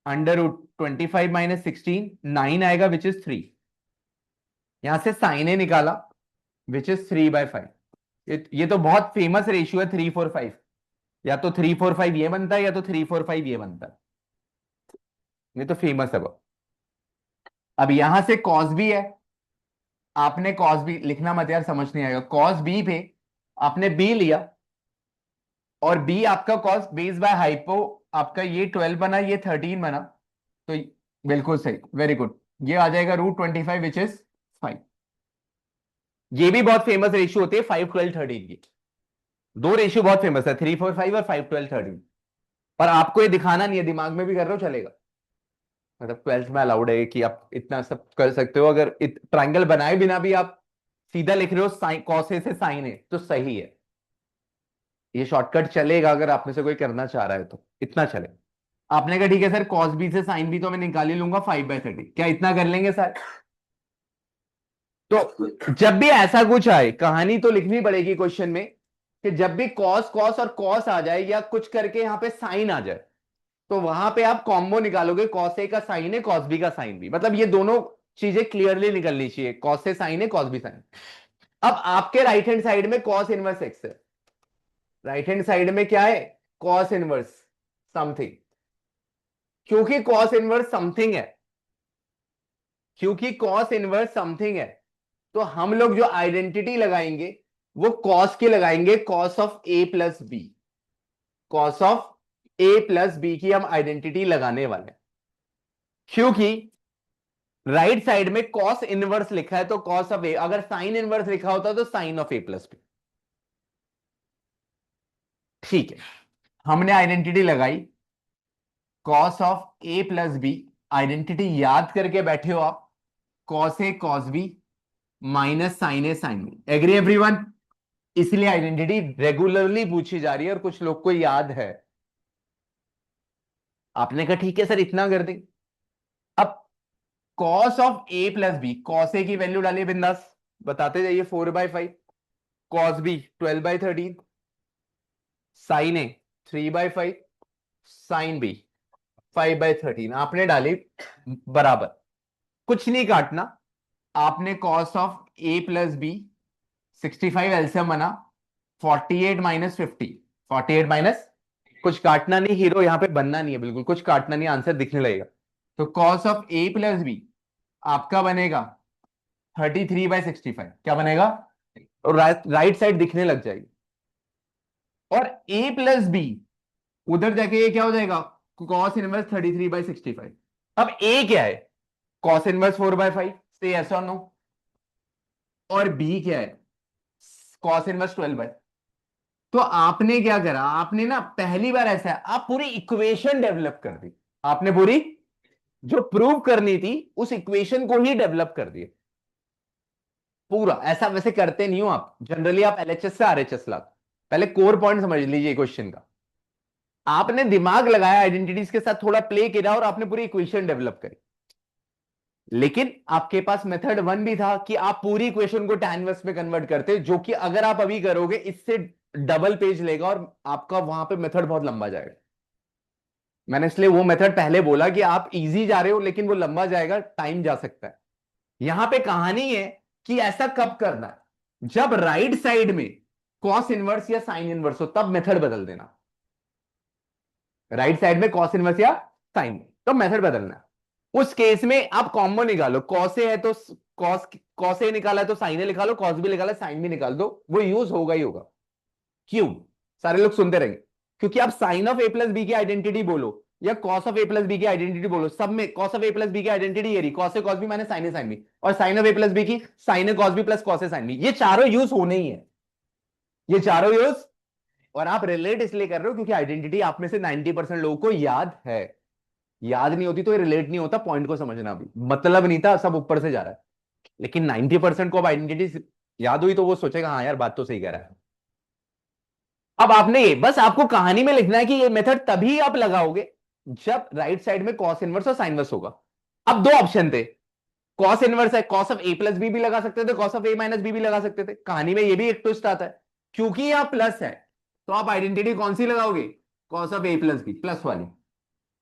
√25 - 16, 9 आएगा विच इज 3। यहां से साइन ए निकाला विच इज 3/5। ये तो बहुत फेमस रेशियो है 3/4/5। या तो 3/4/5 ये बनता है, या तो 3/4/5 ये बनता है। ये तो फेमस है वो। अब यहां से कॉस भी है, आपने कॉस बी लिखना मत यार, समझ नहीं आएगा। कॉस बी पे आपने बी लिया, और बी आपका कॉस बेस बाय हाइपो, आपका ये 12 बना, ये 13 बना। तो बिल्कुल सही, वेरी गुड। ये आ जाएगा √25 विच इज 5। ये भी बहुत फेमस रेशियो होती है 5/12/13 की। दो रेशियो बहुत फेमस है, 3/4/5 और 5/12/13। पर आपको ये दिखाना नहीं है, दिमाग में भी कर रहे हो चलेगा। मतलब ट्वेल्थ में अलाउड है कि आप इतना सब कर सकते हो। अगर ट्राइंगल बनाए बिना भी आप सीधा लिख रहे हो साइन, कॉस ए से साइन है, तो सही है। ये शॉर्टकट चलेगा अगर आप में से कोई करना चाह रहा है तो, इतना चले। आपने कहा ठीक है सर, कॉस बी से साइन बी तो मैं निकाल ही लूंगा 5/30, क्या इतना कर लेंगे सर? तो जब भी ऐसा कुछ आए, कहानी तो लिखनी पड़ेगी क्वेश्चन में, कि जब भी कॉस कॉस और कॉस आ जाए या कुछ करके यहां पे साइन आ जाए, तो वहां पे आप कॉम्बो निकालोगे, कॉस ए का साइन है, कॉस बी का साइन भी, मतलब ये दोनों चीजें क्लियरली निकलनी चाहिए, कॉस ए साइन है, कॉस बी साइन। अब आपके राइट हैंड साइड में कॉस इनवर्स एक्स है, राइट हैंड साइड में क्या है, कॉस इनवर्स समथिंग। क्योंकि कॉस इनवर्स समथिंग है, क्योंकि कॉस इनवर्स समथिंग है, तो हम लोग जो आइडेंटिटी लगाएंगे वो कॉस की लगाएंगे, cos of A plus B, cos of A plus B की हम आइडेंटिटी लगाने वाले हैं। क्योंकि राइट साइड में कॉस इनवर्स लिखा है, तो कॉस ऑफ ए, अगर साइन इनवर्स लिखा होता तो sine of A plus B. ठीक है, हमने आइडेंटिटी लगाई cos of A plus B, identity याद करके बैठे हो आप, cos A cos B minus sine A sine B, agree everyone? इसलिए आइडेंटिटी रेगुलरली पूछी जा रही है और कुछ लोग को याद है। आपने कहा ठीक है सर इतना कर दें। अब cos of A plus B, cos a की वैल्यू डालिए बिंदास, बताते जाइए, 4/5, cos b 12/13, sine a 3/5, sine b 5/13, आपने डाली बराबर, कुछ नहीं काटना। आपने cos of A plus b 65 LCM बना, 48 माइनस 50, 48 माइनस, कुछ काटना नहीं, हीरो यहां पे बनना नहीं है, बिल्कुल कुछ काटना नहीं, आंसर दिखने लगेगा। तो cos of A plus B आपका बनेगा 33/65, क्या बनेगा, और राइट साइड दिखने लग जाएगी। और ए प्लस बी उधर जाके ये क्या हो जाएगा, कॉस इनवर्स 33/65। अब ए क्या है, कॉस इनवर्स 4/5, से यस और नो। और बी क्या है, कॉस इनवर्स 12। तो आपने क्या करा, आपने ना पहली बार ऐसा है, आप पूरी इक्वेशन डेवलप कर दी, आपने पूरी जो प्रूव करनी थी उस इक्वेशन को ही डेवलप कर दिया पूरा। ऐसा वैसे करते नहीं हो आप जनरली, आप एलएचएस से आरएचएस ला, पहले कोर पॉइंट समझ लीजिए क्वेश्चन का। आपने दिमाग लगाया, आइडेंटिटीज के साथ थोड़ा प्ले किया और आपने पूरी इक्वेशन डेवलप करी। लेकिन आपके पास मेथड वन भी था कि आप पूरी इक्वेशन को tan इनवर्स में कन्वर्ट करते, जो कि अगर आप अभी करोगे इससे डबल पेज लेगा और आपका वहां पे मेथड बहुत लंबा जाएगा। मैंने इसलिए वो मेथड पहले बोला कि आप इजी जा रहे हो लेकिन वो लंबा जाएगा, टाइम जा सकता है। यहां पे कहानी है कि ऐसा कब करना है, जब राइट साइड में कॉस इनवर्स या साइन इनवर्स हो तब मेथड बदल देना। राइट साइड में कॉस इनवर्स या साइन, तो मेथड बदलना है। उस केस में आप कॉम्बो निकालो, कॉस ए है तो कॉस, कॉस ए निकाला है तो साइन ए निकालो, कॉस बी निकाला साइन बी निकाल दो, वो यूज होगा ही होगा। क्यों, सारे लोग सुनते रहेंगे, क्योंकि आप sine of A plus B की आइडेंटिटी बोलो या cos of A plus B की आइडेंटिटी बोलो, सब में cos of A plus B की आइडेंटिटी ये रही, cos A cos B minus sine A sine B, और sine of A plus B की sine A cos B plus cos A sine B, ये चारों यूज होने ही है, ये चारों यूज। और आप रिलेट इसलिए कर रहे हो क्योंकि आइडेंटिटी आप में से 90% लोगों को याद है, याद नहीं होती तो ये रिलेट नहीं होता, पॉइंट को समझना भी मतलब नहीं था, सब ऊपर से जा रहा है। लेकिन 90% को अब आइडेंटिटी याद हुई तो वो सोचेगा हाँ यार बात तो सही कह रहा है। अब आपने ये बस आपको कहानी में लिखना है कि ये मेथड तभी आप लगाओगे जब राइट साइड में कॉस इनवर्स और साइन इनवर्स होगा। अब दो ऑप्शन थे, कॉस इनवर्स है, cos of A plus B भी लगा सकते थे, cos of A minus B भी लगा सकते थे। कहानी में ये भी एक ट्विस्ट आता है, क्योंकि यहां प्लस है तो आप आइडेंटिटी कौन सी लगाओगे, cos of A plus B plus वाली,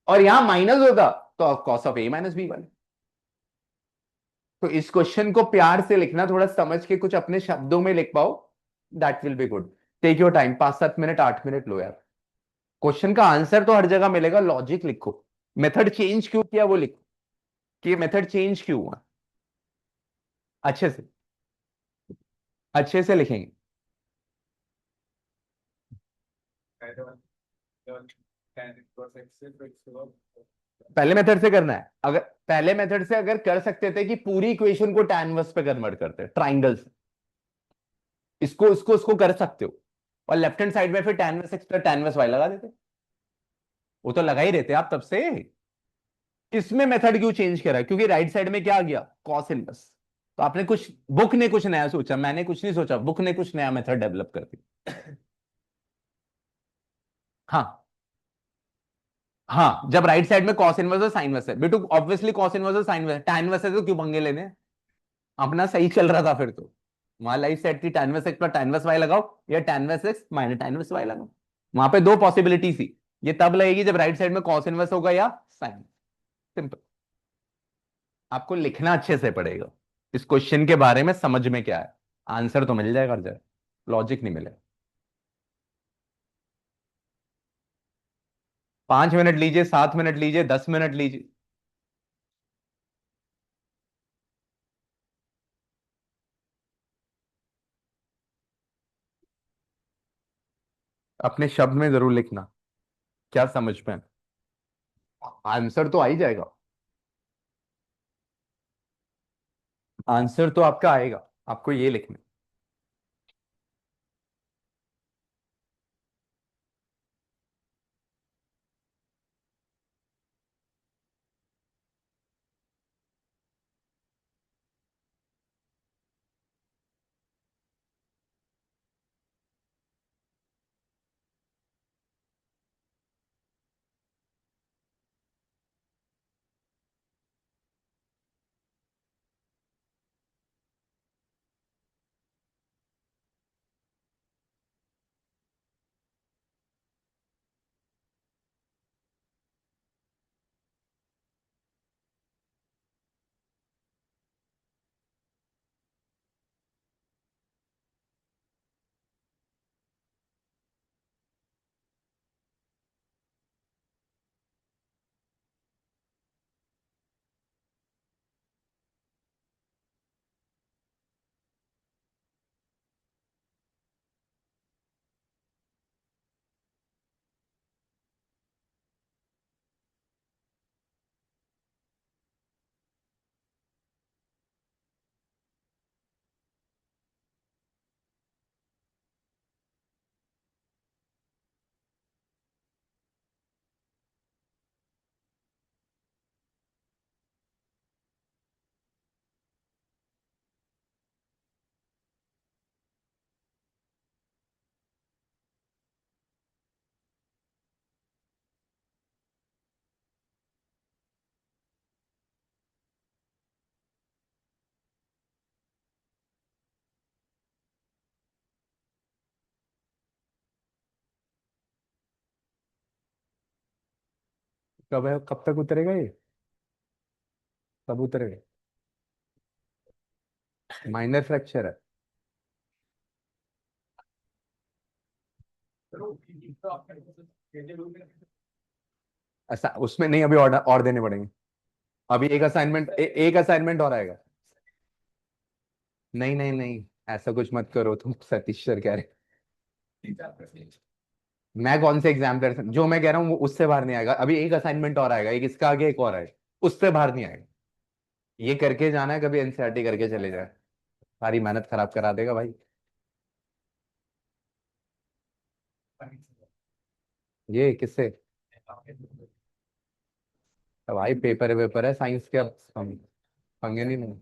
और यहां माइनस होता तो cos of A minus B वाली। तो इस क्वेश्चन को प्यार से लिखना, थोड़ा समझ के कुछ अपने शब्दों में लिख पाओ, that will be good. Take your time, 5-7 minute 8 minute लो यार। क्वेश्चन का आंसर तो हर जगह मिलेगा, लॉजिक लिखो, मेथड चेंज क्यों किया वो लिखो, कि मेथड चेंज क्यों हुआ, अच्छे से, अच्छे से लिखेंगे। पहले मेथड से करना है, अगर पहले मेथड से अगर कर सकते थे कि पूरी इक्वेशन को tan इनवर्स पे कन्वर्ट करते ट्राइंगल से, इसको इसको इसको कर सकते हो, और लेफ्ट हैंड साइड में फिर tan inverse x plus tan inverse y लगा देते, वो तो लगा ही रहते आप तब से। इसमें मेथड क्यों चेंज करा, क्योंकि राइट साइड में क्या आ गया, कॉस इनवर्स। तो आपने कुछ, बुक ने कुछ नया सोचा, मैंने कुछ नहीं सोचा, बुक ने कुछ नया मेथड डेवलप कर दिया। हाँ, हाँ, जब राइट साइड में कॉस इनवर्स और साइन इनवर्स है बेटू, ऑब्वियसली कॉस इनवर्स और साइन इनवर्स, tan इनवर्स है तो क्यों पंगे लेने हैं? अपना सही चल रहा था फिर तो। वहां लाइफ सेट थी, tan inverse x plus tan inverse y लगाओ, या tan inverse x minus tan inverse y लगाओ। वहां पे दो पॉसिबिलिटी थी। ये तब लगेगी जब राइट साइड में कॉस इनवर्स होगा या साइन। सिंपल। आपको लिखना अच्छे से पड़ेगा, इस क्वेश्चन के बारे में समझ में क्या है। आंसर तो मिल जाएगा हर जगह, लॉजिक नहीं मिलेगा। 5 मिनट लीजिए, 7 मिनट लीजिए, 10 मिनट लीजिए। अपने शब्द में जरूर लिखना, क्या समझ में। आंसर तो आ ही जाएगा, आंसर तो आपका आएगा। आपको ये लिखना। कब है, कब तक उतरेगा ये, कब उतरेगा। माइनर फ्रैक्चर है। ऐसा उसमें नहीं, अभी और देने पड़ेंगे। अभी एक असाइनमेंट एक असाइनमेंट और आएगा। नहीं नहीं नहीं, ऐसा कुछ मत करो तुम, सतीश सर कह रहे। मैं कौन से एग्जाम कर सकता, जो मैं कह रहा हूँ वो उससे बाहर नहीं आएगा। अभी एक असाइनमेंट और आएगा, एक इसका आगे एक और आएगा, उससे बाहर नहीं आएगा। ये करके जाना है, कभी एनसीईआरटी करके चले जाए, सारी मेहनत खराब करा देगा भाई। ये किससे। अब भाई पेपर वेपर है साइंस के, अब पंगे नहीं लेंगे।